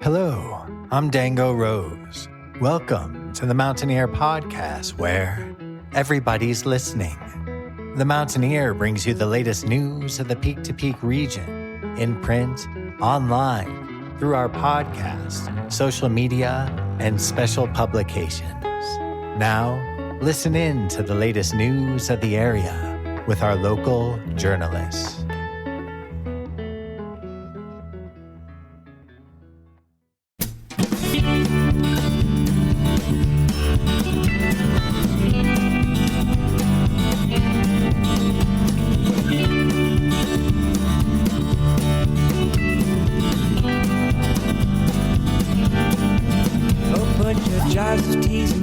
Hello, I'm Dango Rose. Welcome to the Mountaineer Podcast, where everybody's listening. The Mountaineer brings you the latest news of the Peak to Peak region, in print, online, through our podcast, social media, and special publications. Now, listen in to the latest news of the area with our local journalists.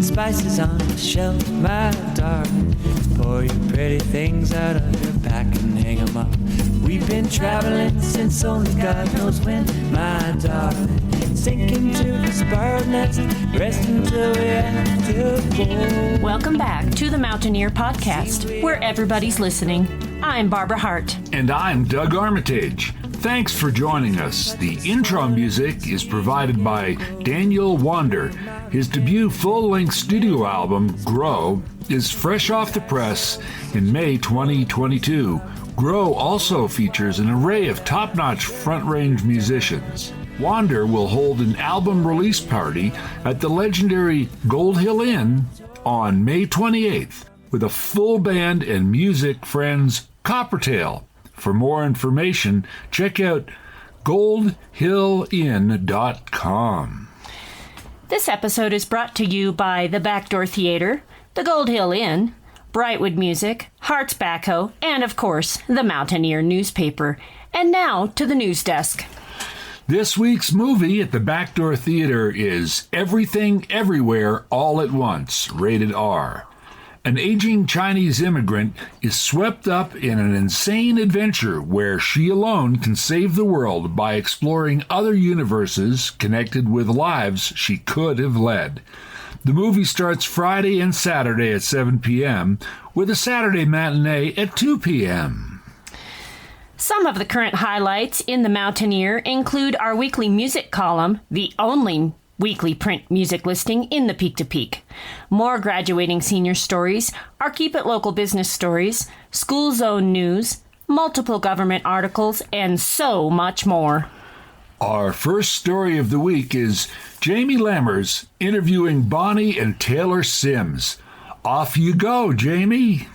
Spices on the shelf, my darling. Pour your pretty things out of your pack and hang 'em up. We've been traveling since only God knows when, my darling. Sinking to this bird nest, rest until we have to go. Welcome back to the Mountaineer Podcast, where everybody's listening. I'm Barbara Hardt. And I'm Doug Armitage. Thanks for joining us. The intro music is provided by Daniel Wander. His debut full-length studio album, Grow, is fresh off the press in May 2022. Grow also features an array of top-notch front-range musicians. Wander will hold an album release party at the legendary Gold Hill Inn on May 28th with a full band and music friends Coppertail. For more information, check out goldhillinn.com. This episode is brought to you by the Backdoor Theater, the Gold Hill Inn, Brightwood Music, Hardt's Backhoe, and of course, the Mountaineer newspaper. And now to the news desk. This week's movie at the Backdoor Theater is Everything Everywhere All at Once, rated R. An aging Chinese immigrant is swept up in an insane adventure where she alone can save the world by exploring other universes connected with lives she could have led. The movie starts Friday and Saturday at 7 p.m., with a Saturday matinee at 2 p.m. Some of the current highlights in the Mountaineer include our weekly music column, the only weekly print music listing in the Peak to Peak. More graduating senior stories, our Keep It Local business stories, school zone news, multiple government articles, and so much more. Our first story of the week is Jamie Lammers interviewing Bonnie and Taylor Sims. Off you go, Jamie.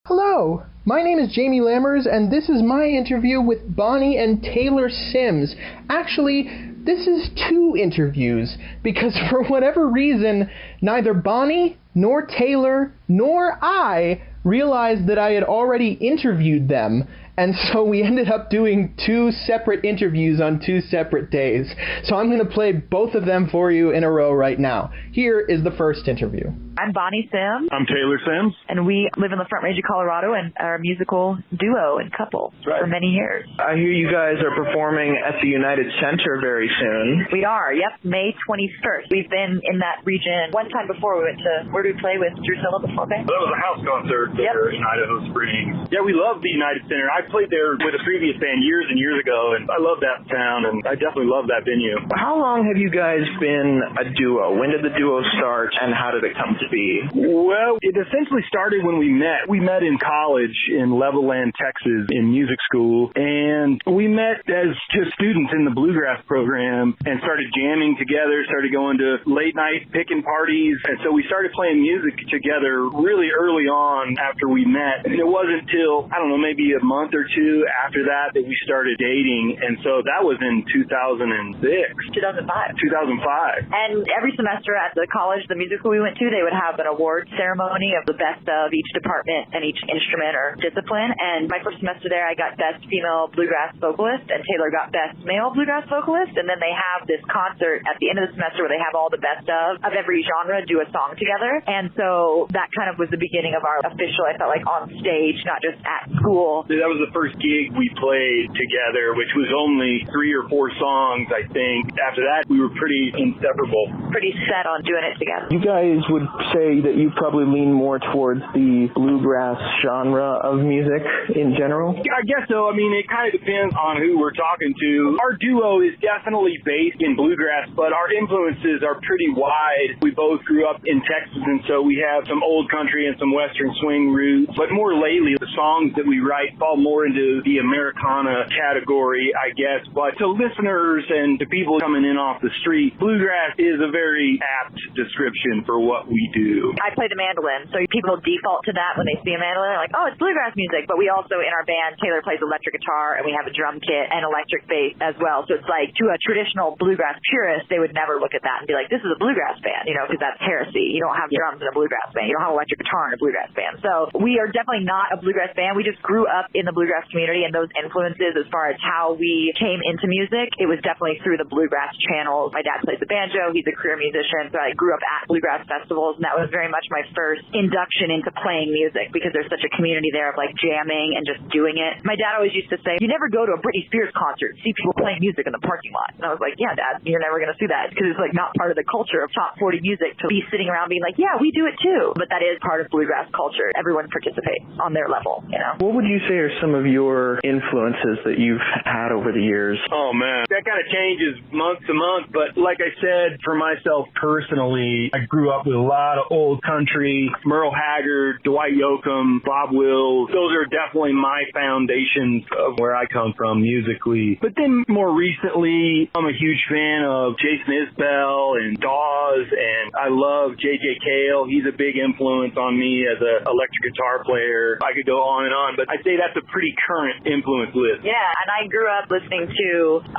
Hello, my name is Jamie Lammers, and this is my interview with Bonnie and Taylor Sims. Actually, this is two interviews, because for whatever reason, neither Bonnie, nor Taylor, nor I realized that I had already interviewed them, and so we ended up doing two separate interviews on two separate days. So I'm going to play both of them for you in a row right now. Here is the first interview. I'm Bonnie Sims. I'm Taylor Sims. And we live in the Front Range of Colorado and are a musical duo and couple for many years. I hear you guys are performing at the United Center very soon. We are, yep, May 21st. We've been in that region one time before. We went to, where did we play with Drusilla before? That was a house concert there in Idaho Springs. Yeah, we love the United Center. I played there with a previous band years and years ago, and I love that town, and I definitely love that venue. How long have you guys been a duo? When did the duo start, and how did it come to be? Well, it essentially started when we met. We met in college in Levelland, Texas, in music school, and we met as just students in the bluegrass program and started jamming together, started going to late night picking parties, and so we started playing music together really early on after we met. And it wasn't until, I don't know, maybe a month or two after that we started dating, and so that was in 2006. 2005. 2005. And every semester at the college, the music school we went to, they would have an award ceremony of the best of each department and each instrument or discipline. And my first semester there, I got best female bluegrass vocalist, and Taylor got best male bluegrass vocalist. And then they have this concert at the end of the semester where they have all the best of every genre do a song together. And so that kind of was the beginning of our official, I felt like, on stage, not just at school. That was the first gig we played together, which was only 3 or 4 songs, I think. After that, we were pretty inseparable. pretty set on doing it together. You guys would say that you probably lean more towards the bluegrass genre of music in general? I guess so. I mean, it kind of depends on who we're talking to. Our duo is definitely based in bluegrass, but our influences are pretty wide. We both grew up in Texas, and so we have some old country and some western swing roots. But more lately, the songs that we write fall more into the Americana category, I guess. But to listeners and to people coming in off the street, bluegrass is a very apt description for what we do. I play the mandolin, so people default to that when they see a mandolin. They're like, oh, it's bluegrass music. But we also, in our band, Taylor plays electric guitar, and we have a drum kit and electric bass as well. So it's like, to a traditional bluegrass purist, they would never look at that and be like, this is a bluegrass band, because that's heresy. You don't have drums in a bluegrass band. You don't have electric guitar in a bluegrass band. So we are definitely not a bluegrass band. We just grew up in the bluegrass community, and those influences as far as how we came into music, it was definitely through the bluegrass channels. My dad plays the banjo. He's a career musician, so I grew up at bluegrass festivals, and that was very much my first induction into playing music because there's such a community there of like jamming and just doing it. My dad always used to say, you never go to a Britney Spears concert, see people playing music in the parking lot. And I was like, yeah, Dad, you're never going to see that because it's like not part of the culture of top 40 music to be sitting around being like, yeah, we do it too. But that is part of bluegrass culture. Everyone participates on their level, What would you say are some of your influences that you've had over the years? Oh, man. That kind of changes month to month. But like I said, for myself personally, I grew up with a lot of old country, Merle Haggard, Dwight Yoakam, Bob Wills. Those are definitely my foundations of where I come from musically. But then more recently, I'm a huge fan of Jason Isbell and Dawes, and I love J.J. Cale. He's a big influence on me as an electric guitar player. I could go on and on, but I'd say that's a pretty current influence list. Yeah, and I grew up listening to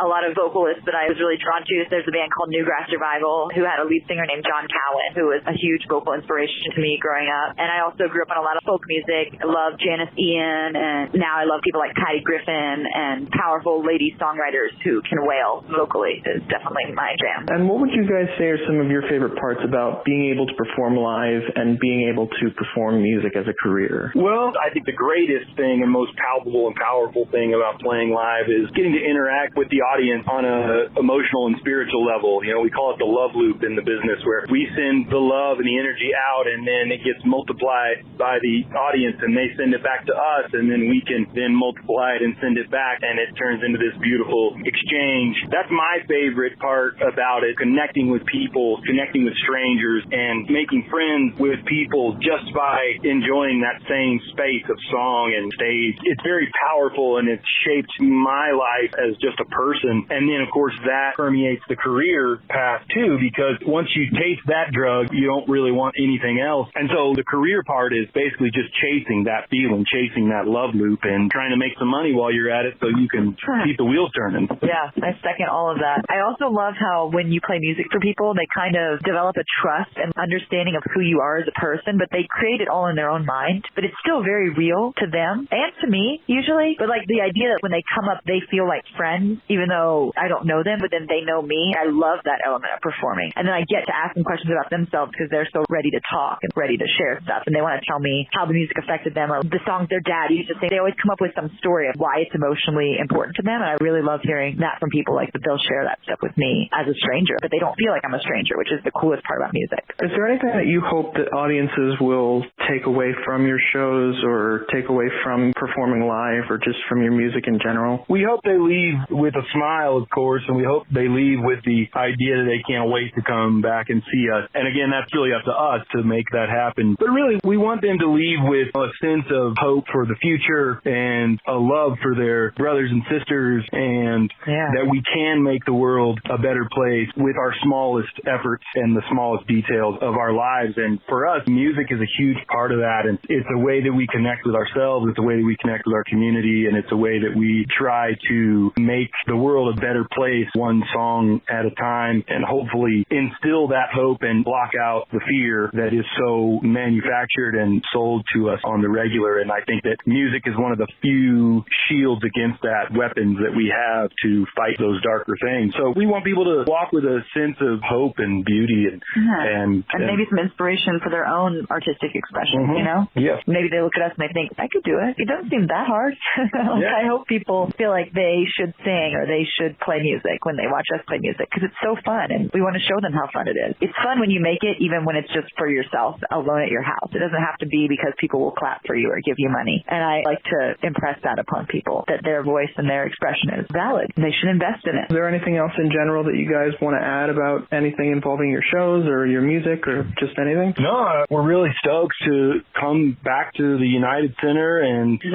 a lot of vocalists that I was really drawn to. There's a band called Newgrass Revival who had a lead singer named John Cowan, who was a huge vocal inspiration to me growing up. And I also grew up on a lot of folk music. I love Janice Ian, and now I love people like Patty Griffin and powerful lady songwriters who can wail vocally is definitely my jam. And what would you guys say are some of your favorite parts about being able to perform live and being able to perform music as a career? Well, I think the greatest thing and most palpable and powerful thing about playing live is getting to interact with the audience on an emotional and spiritual level. We call it the love loop in the business, where we send the love and the energy out, and then it gets multiplied by the audience, and they send it back to us, and then we can then multiply it and send it back, and it turns into this beautiful exchange. That's my favorite part about it, connecting with people, connecting with strangers, and making friends with people just by enjoying that same space of song and stage. It's very powerful, and it's shaped my life as just a person. And then, of course, that permeates the career path, too, because once you taste that drug, you don't really want anything else. And so the career part is basically just chasing that feeling, chasing that love loop, and trying to make some money while you're at it so you can keep the wheels turning. Yeah, I second all of that. I also love how when you play music for people, they kind of develop a trust and understanding of who you are as a person, but they create it all in their own mind. But it's still very real to them and to me, usually. But like the idea that when they come up, they feel like friends, even though I don't know them, but then they know me. I love that element of performing. And then I get to ask them questions about themselves because they're so ready to talk and ready to share stuff. And they want to tell me how the music affected them or the songs their dad used to sing. They always come up with some story of why it's emotionally important to them. And I really love hearing that from people, like that they'll share that stuff with me as a stranger, but they don't feel like I'm a stranger, which is the coolest part about music. Is there anything that you hope that audiences will take away from your shows or take away from performing live or just from your music in general? We hope they leave with a smile, of course, and we hope they leave with the idea that they can't wait to come back and see us. And again, that's really up to us to make that happen. But really, we want them to leave with a sense of hope for the future and a love for their brothers and sisters, and that we can make the world a better place with our smallest efforts and the smallest details of our lives. And for us, music is a huge part of that. And it's a way that we connect with ourselves. It's a way that we connect with our community. And it's a way that we try to make the world a better place, one song at a time, and hopefully instill that hope and block out the fear that is so manufactured and sold to us on the regular. And I think that music is one of the few shields against that, weapons that we have to fight those darker things. So we want people to walk with a sense of hope and beauty and maybe some inspiration for their own artistic expression. questions, you know? Yeah. Maybe they look at us and they think, I could do it. It doesn't seem that hard. I hope people feel like they should sing or they should play music when they watch us play music, because it's so fun and we want to show them how fun it is. It's fun when you make it, even when it's just for yourself alone at your house. It doesn't have to be because people will clap for you or give you money. And I like to impress that upon people, that their voice and their expression is valid. They should invest in it. Is there anything else in general that you guys want to add about anything involving your shows or your music or just anything? No, we're really stoked to come back to the United Center and to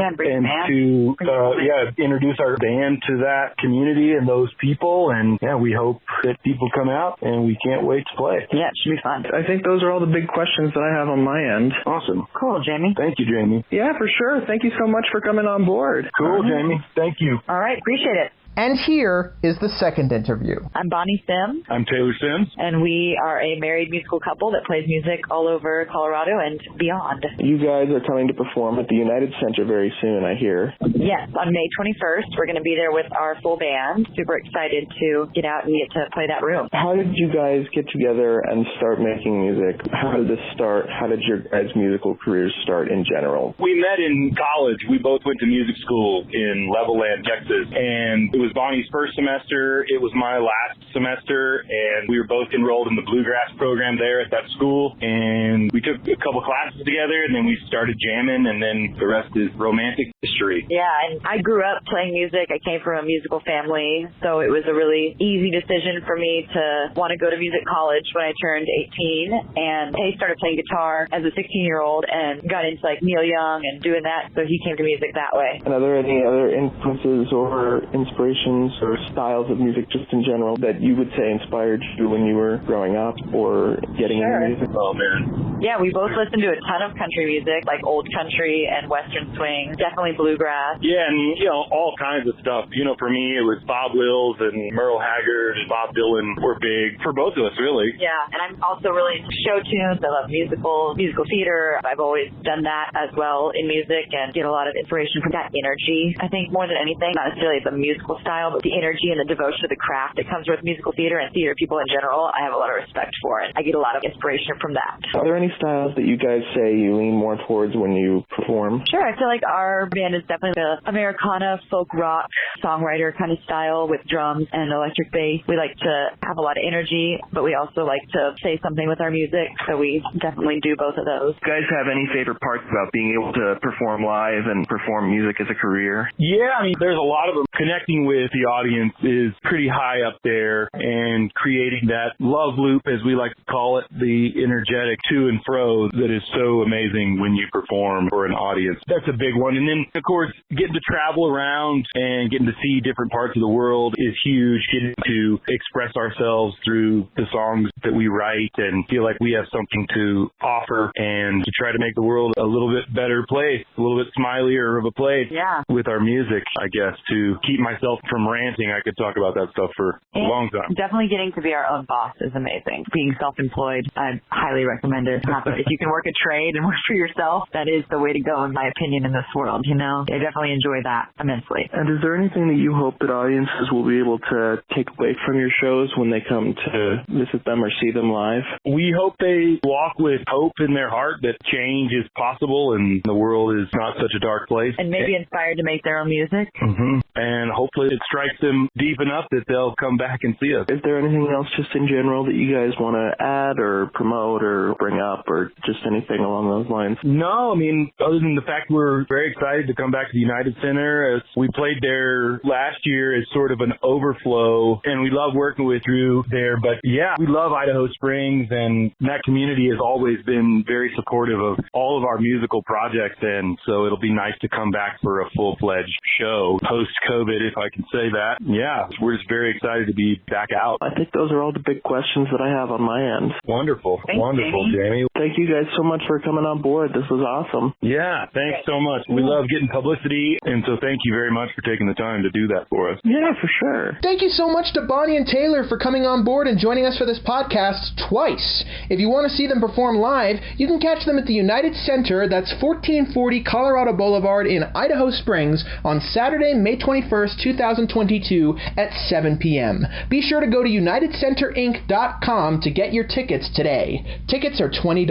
introduce our band to that community and those people. And we hope that people come out, and we can't wait to play. Yeah, it should be fun. I think those are all the big questions that I have on my end. Awesome. Cool, Jamie. Thank you, Jamie. Yeah, for sure. Thank you so much for coming on board. Cool, Jamie. Thank you. All right, appreciate it. And here is the second interview. I'm Bonnie Sims. I'm Taylor Sims. And we are a married musical couple that plays music all over Colorado and beyond. You guys are coming to perform at the United Center very soon, I hear. Yes, on May 21st. We're going to be there with our full band. Super excited to get out and get to play that room. How did you guys get together and start making music? How did this start? How did your guys' musical careers start in general? We met in college. We both went to music school in Levelland, Texas, and it was Bonnie's first semester. It was my last semester, and we were both enrolled in the bluegrass program there at that school, and we took a couple classes together, and then we started jamming, and then the rest is romantic history. Yeah, and I grew up playing music. I came from a musical family, so it was a really easy decision for me to want to go to music college when I turned 18, and Tay started playing guitar as a 16-year-old and got into like Neil Young and doing that, so he came to music that way. And are there any other influences or inspirations or styles of music just in general that you would say inspired you when you were growing up or getting into music? Oh, man. Yeah, we both listened to a ton of country music, like old country and western swing, definitely bluegrass. Yeah, and, all kinds of stuff. For me, it was Bob Wills and Merle Haggard and Bob Dylan were big for both of us, really. Yeah, and I'm also really into show tunes. I love musical theater. I've always done that as well in music and get a lot of inspiration from that energy. I think more than anything, not necessarily the musical style, but the energy and the devotion to the craft that comes with musical theater and theater people in general, I have a lot of respect for it. I get a lot of inspiration from that. Are there any styles that you guys say you lean more towards when you perform? Sure. I feel like our band is definitely the Americana folk rock songwriter kind of style with drums and electric bass. We like to have a lot of energy, but we also like to say something with our music, so we definitely do both of those. Do you guys have any favorite parts about being able to perform live and perform music as a career? Yeah, there's a lot of them. Connecting with the audience is pretty high up there, and creating that love loop, as we like to call it, the energetic to and fro that is so amazing when you perform for an audience. That's a big one. And then, of course, getting to travel around and getting to see different parts of the world is huge. Getting to express ourselves through the songs that we write and feel like we have something to offer, and to try to make the world a little bit better place, a little bit smilier of a place with our music, I guess, to keep myself from ranting. I could talk about that stuff for a long time. Definitely getting to be our own boss is amazing. Being self-employed, I highly recommend it. If you can work a trade and work for yourself, that is the way to go, in my opinion, in this world, I definitely enjoy that immensely. And is there anything that you hope that audiences will be able to take away from your shows when they come to visit them or see them live? We hope they walk with hope in their heart that change is possible and the world is not such a dark place. And maybe inspired to make their own music. Mm-hmm. And hopefully it strikes them deep enough that they'll come back and see us. Is there anything else just in general that you guys want to add or promote or bring up, or just anything along those lines? No, other than the fact we're very excited to come back to the United Center. We played there last year as sort of an overflow, and we love working with Drew there. But yeah, we love Idaho Springs, and that community has always been very supportive of all of our musical projects, and so it'll be nice to come back for a full-fledged show post-COVID, if I can say that. Yeah, we're just very excited to be back out. I think those are all the big questions that I have on my end. Wonderful. Thanks, wonderful, Jamie. Thank you guys so much for coming on board. This was awesome. Yeah, thanks so much. We love getting publicity, and so thank you very much for taking the time to do that for us. Yeah, for sure. Thank you so much to Bonnie and Taylor for coming on board and joining us for this podcast twice. If you want to see them perform live, you can catch them at the United Center, that's 1440 Colorado Boulevard in Idaho Springs, on Saturday, May 21st, 2022 at 7 p.m. Be sure to go to UnitedCenterInc.com to get your tickets today. Tickets are $20.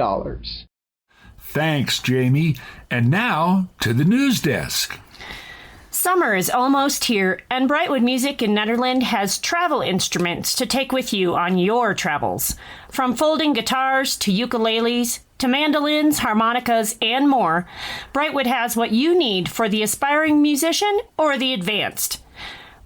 Thanks, Jamie. And now to the news desk. Summer is almost here, and Brightwood Music in Nederland has travel instruments to take with you on your travels. From folding guitars to ukuleles to mandolins, harmonicas, and more, Brightwood has what you need for the aspiring musician or the advanced.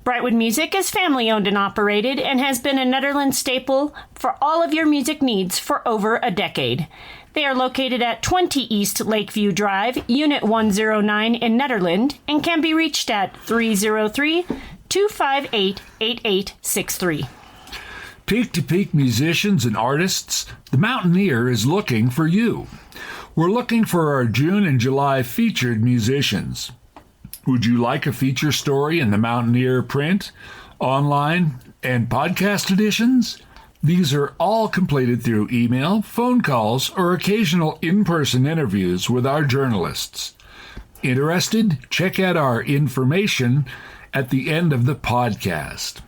Brightwood Music is family-owned and operated and has been a Nederland staple for all of your music needs for over a decade. They are located at 20 East Lakeview Drive, Unit 109 in Nederland, and can be reached at 303-258-8863. Peak-to-peak musicians and artists, the Mountaineer is looking for you. We're looking for our June and July featured musicians. Would you like a feature story in the Mountaineer print, online, and podcast editions? These are all completed through email, phone calls, or occasional in-person interviews with our journalists. Interested? Check out our information at the end of the podcast.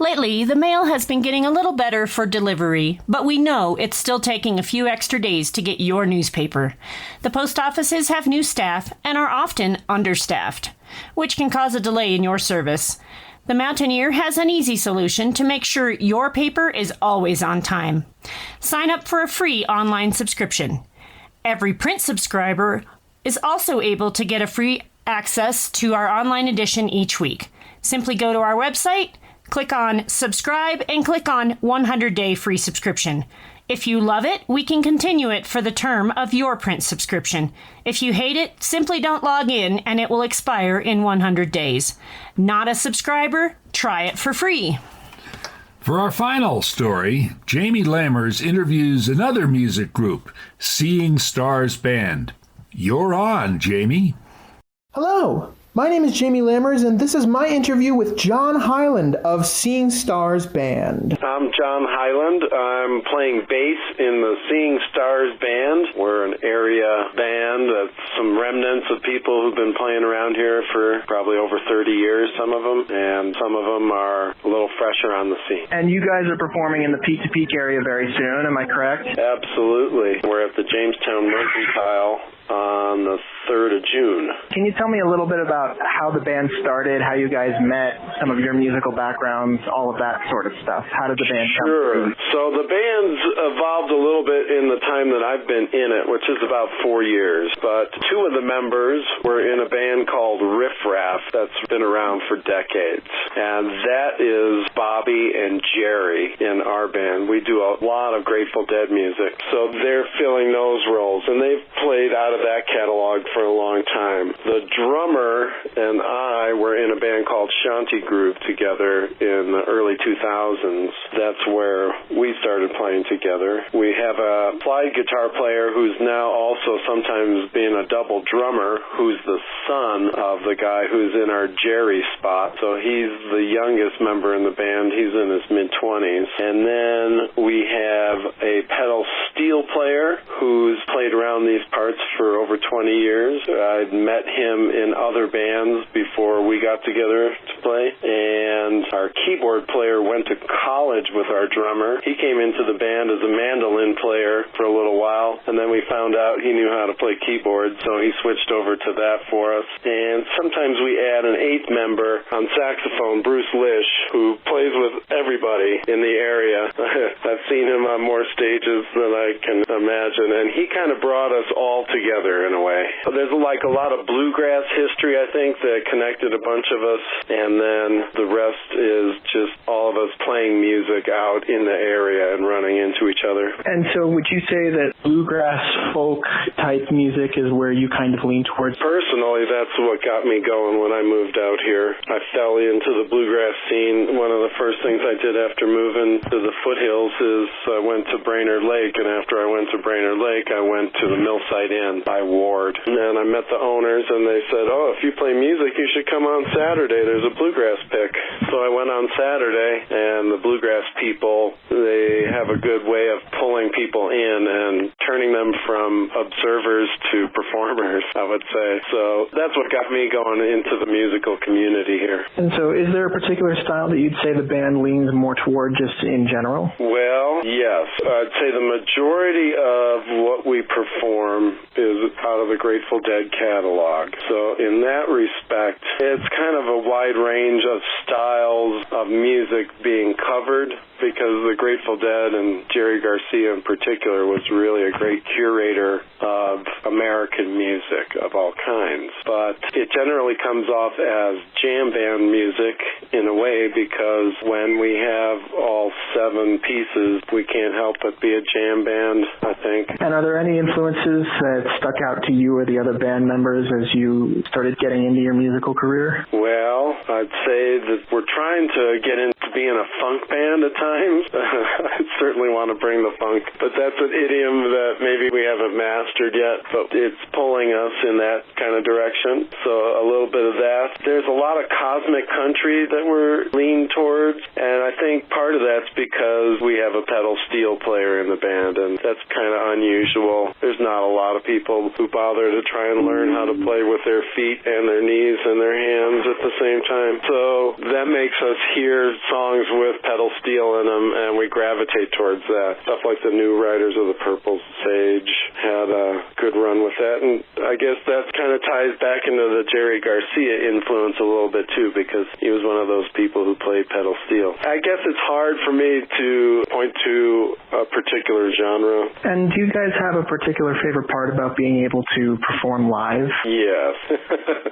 Lately, the mail has been getting a little better for delivery, but we know it's still taking a few extra days to get your newspaper. The post offices have new staff and are often understaffed, which can cause a delay in your service. The Mountaineer has an easy solution to make sure your paper is always on time. Sign up for a free online subscription. Every print subscriber is also able to get a free access to our online edition each week. Simply go to our website, click on subscribe, and click on 100-day free subscription. If you love it, we can continue it for the term of your print subscription. If you hate it, simply don't log in and it will expire in 100 days. Not a subscriber? Try it for free. For our final story, Jamie Lammers interviews another music group, Seeing Stars Band. You're on, Jamie. Hello, my name is Jamie Lammers, and this is my interview with John Hyland of Seeing Stars Band. I'm John Hyland. I'm playing bass in the Seeing Stars Band. We're an area band that's some remnants of people who've been playing around here for probably over 30 years, some of them, and some of them are a little fresher on the scene. And you guys are performing in the Peak to Peak area very soon, am I correct? Absolutely. We're at the Jamestown Mercantile on the 3rd of June. Can you tell me a little bit about how the band started, how you guys met, some of your musical backgrounds, all of that sort of stuff? How did the band come through? So the band's evolved a little bit in the time that I've been in it, which is about 4 years. But two of the members were in a band called Riff Raff that's been around for decades. And that is Bobby and Jerry in our band. We do a lot of Grateful Dead music. So they're filling those roles. And they've played out of that catalog for a long time. The drummer and I were in a band called Shanti Groove together in the early 2000s. That's where we started playing together. We have a slide guitar player who's now also sometimes being a double drummer, who's the son of the guy who's in our Jerry spot. So he's the youngest member in the band. He's in his mid-20s. And then we have a pedal steel player who's played around these parts for over 20 years. I'd met him in other bands before we got together to play, and our keyboard player went to college with our drummer. He came into the band as a mandolin player for a little while, and then we found out he knew how to play keyboard, so he switched over to that for us. And sometimes we add an eighth member on saxophone, Bruce Lish, who plays with everybody in the area. I've seen him on more stages than I can imagine, and he kind of brought us all together in a way. There's like a lot of bluegrass history, I think, that connected a bunch of us, and then the rest is just all of us playing music out in the area and running into each other. And so would you say that bluegrass folk type music is where you kind of lean towards? Personally, that's what got me going when I moved out here. I fell into the bluegrass scene. One of the first things I did after moving to the foothills is I went to Brainerd Lake, and after I went to Brainerd Lake, I went to the Millside Inn by Ward. And I met the owners, and they said, "Oh, if you play music, you should come on Saturday. There's a bluegrass pick." So I went on Saturday, and the bluegrass people, they have a good way of pulling people in and turning them from observers to performers, I would say. So that's what got me going into the musical community here. And so is there a particular style that you'd say the band leans more toward just in general? Well, yes. I'd say the majority of what we perform is out of the Grateful Dead catalog. So in that respect, it's kind of a wide range of styles of music being covered, because the Grateful Dead and Jerry Garcia in particular was really a great curator of American music of all kinds. But it generally comes off as jam band music in a way, because when we have all 7 pieces, we can't help but be a jam band, I think. And are there any influences that stuck out to you or the other band members as you started getting into your musical career? Well, I'd say that we're trying to get into being a funk band at times. I certainly want to bring the funk, but that's an idiom that maybe we haven't mastered yet, but it's pulling us in that kind of direction. So a little bit of that. There's a lot of cosmic country that we're leaning towards, and I think part of that's because we have a pedal steel player in the band, and that's kind of unusual. There's not a lot of people who bother to try and learn how to play with their feet and their knees and their hands at the same time. So that makes us hear songs with pedal steel in them, and we gravitate towards that. Stuff like the New Riders of the Purple Sage had a good run with that, and I guess that kind of ties back into the Jerry Garcia influence a little bit too, because he was one of those people who played pedal steel. I guess it's hard for me to point to a particular genre. And do you guys have a particular favorite part about being able to perform live? Yes.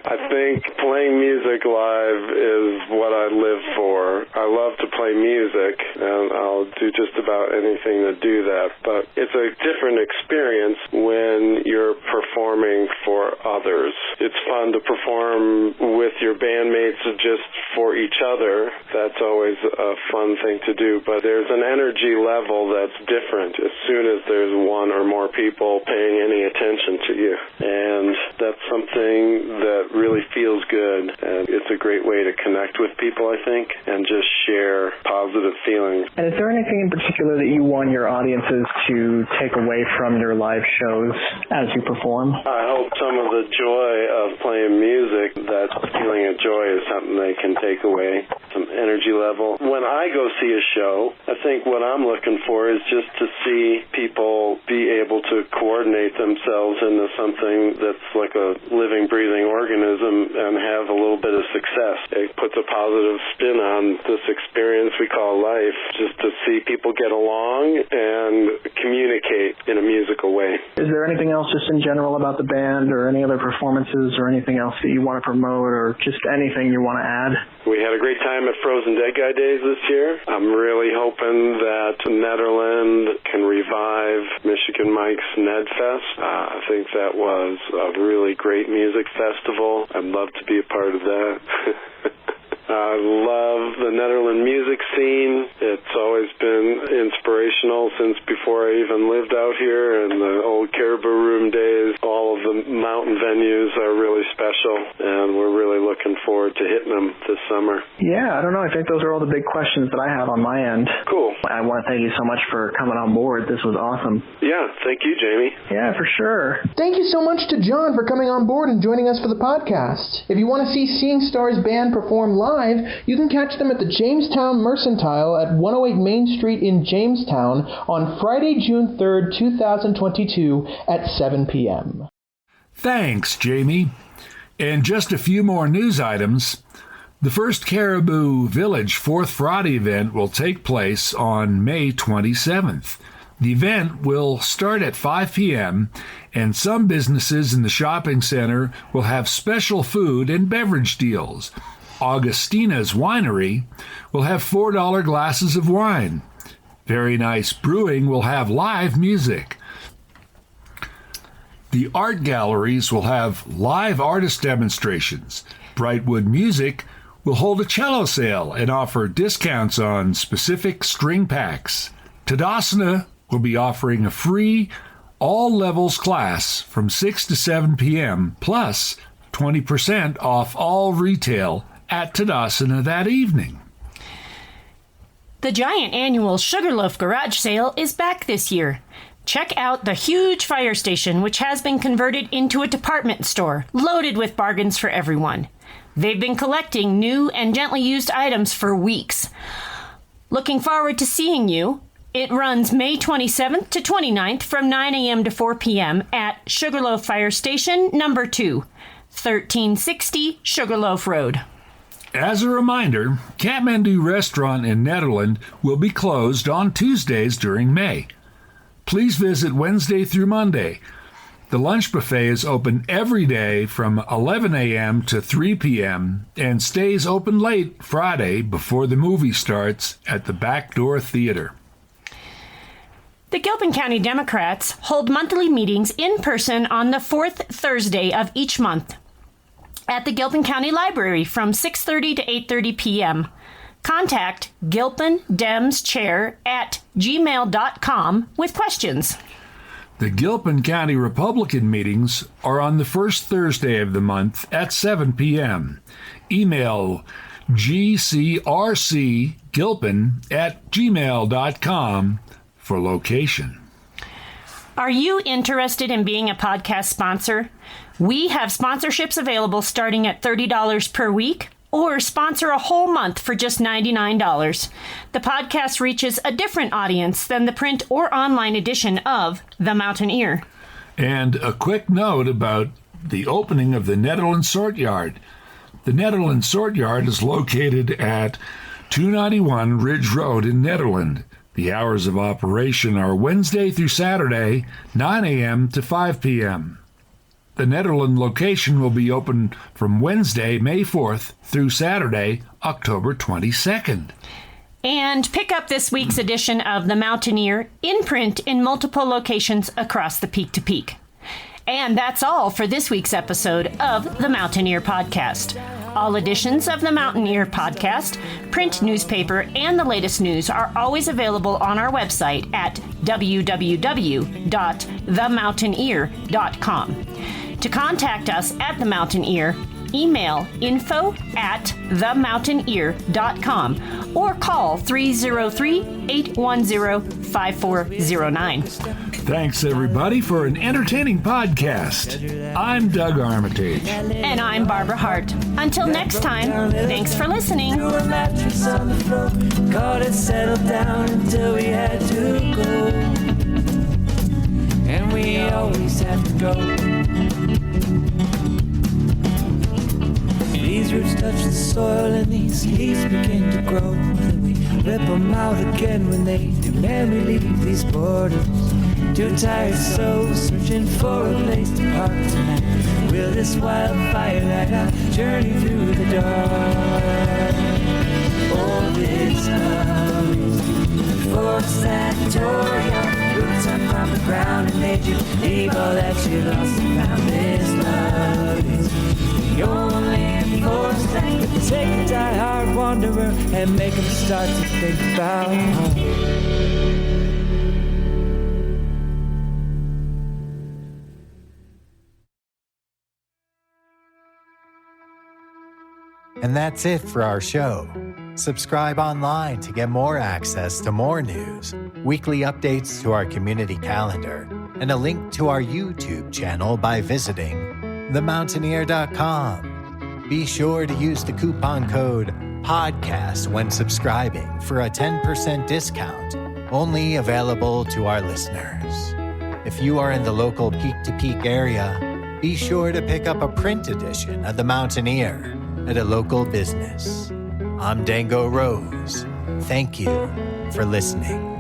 I think playing music live is what I live for. I love to play music, and I'll do just about anything to do that. But it's a different experience when you're performing for others. It's fun to perform with your bandmates just for each other. That's always a fun thing to do. But there's an energy level that's different as soon as there's one or more people paying any attention to you. And that's something that really feels good. And it's a great way to connect with people, I think, and just share positive feelings. And is there anything in particular that you want your audiences to take away from your live shows as you perform? I hope some of the joy of playing music, that feeling of joy is something they can take away, some energy level. When I go see a show, I think what I'm looking for is just to see people be able to coordinate themselves into something that's like a living, breathing organism and have a little bit of success. It puts a positive spin on this experience we call life, just to see people get along and communicate in a musical way. Is there anything else just in general about the band, or any other performances, or anything else that you want to promote, or just anything you want to add? We had a great time at Frozen Dead Guy Days this year. I'm really hoping that Nederland can revive Michigan Mike's Nedfest. I think that was a really great music festival. I'd love to be a part of that. I love the Nederland music scene. It's always been inspirational since before I even lived out here, and the old Caribou Room days. All of the mountain venues are really special, and we're really looking forward to hitting them this summer. Yeah, I don't know. I think those are all the big questions that I have on my end. Cool. I want to thank you so much for coming on board. This was awesome. Yeah, thank you, Jamie. Yeah, for sure. Thank you so much to John for coming on board and joining us for the podcast. If you want to see Seeing Stars Band perform live, you can catch them at the Jamestown Mercantile at 108 Main Street in Jamestown on Friday, June 3rd, 2022 at 7 p.m. Thanks, Jamie. And just a few more news items. The first Caribou Village 4th Friday event will take place on May 27th. The event will start at 5 p.m., and some businesses in the shopping center will have special food and beverage deals. Augustina's Winery will have $4 glasses of wine. Very Nice Brewing will have live music. The art galleries will have live artist demonstrations. Brightwood Music will hold a cello sale and offer discounts on specific string packs. Tadasana will be offering a free all-levels class from 6 to 7 p.m., plus 20% off all retail at Tadasana that evening. The giant annual Sugarloaf Garage Sale is back this year. Check out the huge fire station, which has been converted into a department store, loaded with bargains for everyone. They've been collecting new and gently used items for weeks. Looking forward to seeing you. It runs May 27th to 29th from 9 a.m. to 4 p.m. at Sugarloaf Fire Station, number 2, 1360 Sugarloaf Road. As a reminder, Kathmandu Restaurant in Nederland will be closed on Tuesdays during May. Please visit Wednesday through Monday. The lunch buffet is open every day from 11 a.m. to 3 p.m. and stays open late Friday before the movie starts at the Backdoor Theater. The Gilpin County Democrats hold monthly meetings in person on the fourth Thursday of each month at the Gilpin County Library from 6:30 to 8:30 p.m. Contact gilpindemschair@gmail.com with questions. The Gilpin County Republican meetings are on the first Thursday of the month at 7 p.m. Email gcrcgilpin@gmail.com for location. Are you interested in being a podcast sponsor? We have sponsorships available starting at $30 per week, or sponsor a whole month for just $99. The podcast reaches a different audience than the print or online edition of The Mountaineer. And a quick note about the opening of the Netherlands Sort Yard. The Netherlands Sort Yard is located at 291 Ridge Road in Nederland. The hours of operation are Wednesday through Saturday, 9 a.m. to 5 p.m. The Nederland location will be open from Wednesday, May 4th through Saturday, October 22nd. And pick up this week's edition of The Mountaineer in print in multiple locations across the Peak to Peak. And that's all for this week's episode of The Mountaineer Podcast. All editions of The Mountaineer Podcast, print newspaper, and the latest news are always available on our website at www.themountaineer.com. To contact us at The Mountaineer, email info@themountaineer.com or call 303-810-5409. Thanks, everybody, for an entertaining podcast. I'm Doug Armitage. And I'm Barbara Hardt. Until next time, thanks for listening. To a mattress on the floor, got it settled down until we had to go. And we always have to go. These roots touch the soil and these leaves begin to grow. Then we rip them out again when they do. Man, we leave these borders. Two tired souls searching for a place to park tonight. Will this wildfire light our journey through the dark? Oh, this love is the force that tore your roots up from the ground and made you leave all that you lost and found. This love is the only force that could take a die-hard wanderer and make him start to think about home. And that's it for our show. Subscribe online to get more access to more news, weekly updates to our community calendar, and a link to our YouTube channel by visiting themountaineer.com. Be sure to use the coupon code PODCAST when subscribing for a 10% discount, only available to our listeners. If you are in the local Peak to Peak area, be sure to pick up a print edition of The Mountaineer at a local business. I'm Dango Rose. Thank you for listening.